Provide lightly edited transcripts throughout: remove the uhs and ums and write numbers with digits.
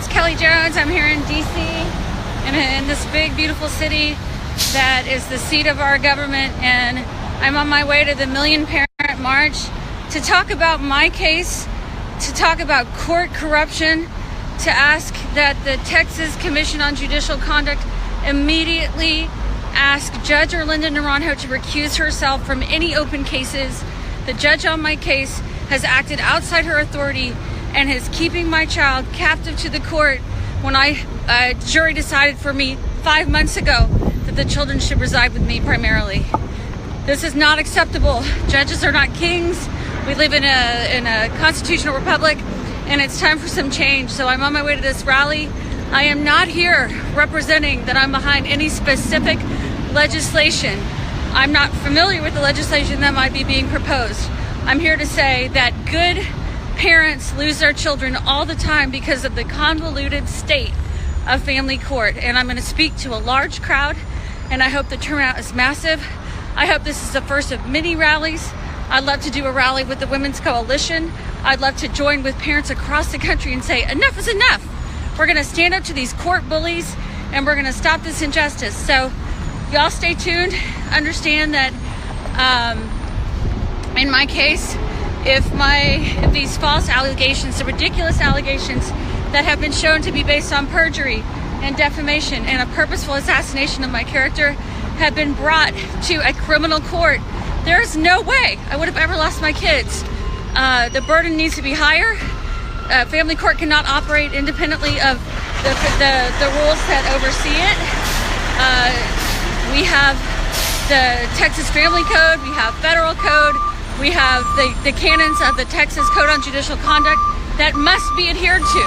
it's Kelly Jones. I'm here in DC, in this big, beautiful city that is the seat of our government, and I'm on my way to the Million Parent March to talk about my case, to talk about court corruption, to ask that the Texas Commission on Judicial Conduct immediately ask Judge Erlinda Naranjo to recuse herself from any open cases. The judge on my case has acted outside her authority and is keeping my child captive to the court when a jury decided for me 5 months ago that the children should reside with me primarily. This is not acceptable. Judges are not kings. We live in a constitutional republic, and it's time for some change. So I'm on my way to this rally. I am not here representing that I'm behind any specific legislation. I'm not familiar with the legislation that might be being proposed. I'm here to say that good parents lose their children all the time because of the convoluted state of family court. And I'm going to speak to a large crowd, and I hope the turnout is massive. I hope this is the first of many rallies. I'd love to do a rally with the Women's Coalition. I'd love to join with parents across the country and say, enough is enough. We're going to stand up to these court bullies, and we're going to stop this injustice. So y'all stay tuned. Understand that in my case, if these false allegations, the ridiculous allegations that have been shown to be based on perjury and defamation and a purposeful assassination of my character have been brought to a criminal court, there is no way I would have ever lost my kids. The burden needs to be higher. Family court cannot operate independently of the rules that oversee it. We have the Texas Family Code, we have federal code, we have the canons of the Texas Code on Judicial Conduct that must be adhered to.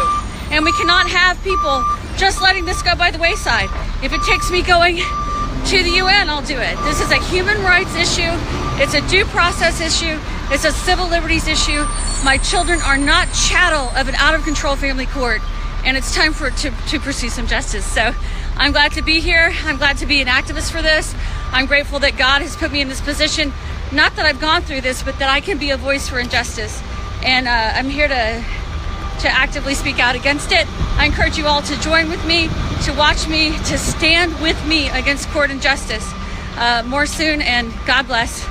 And we cannot have people just letting this go by the wayside. If it takes me going to the UN, I'll do it. This is a human rights issue. It's a due process issue. It's a civil liberties issue. My children are not chattel of an out-of-control family court, and it's time for it to pursue some justice. So I'm glad to be here. I'm glad to be an activist for this. I'm grateful that God has put me in this position. Not that I've gone through this, but that I can be a voice for injustice. And I'm here to actively speak out against it. I encourage you all to join with me, to watch me, to stand with me against court injustice. More soon, and God bless.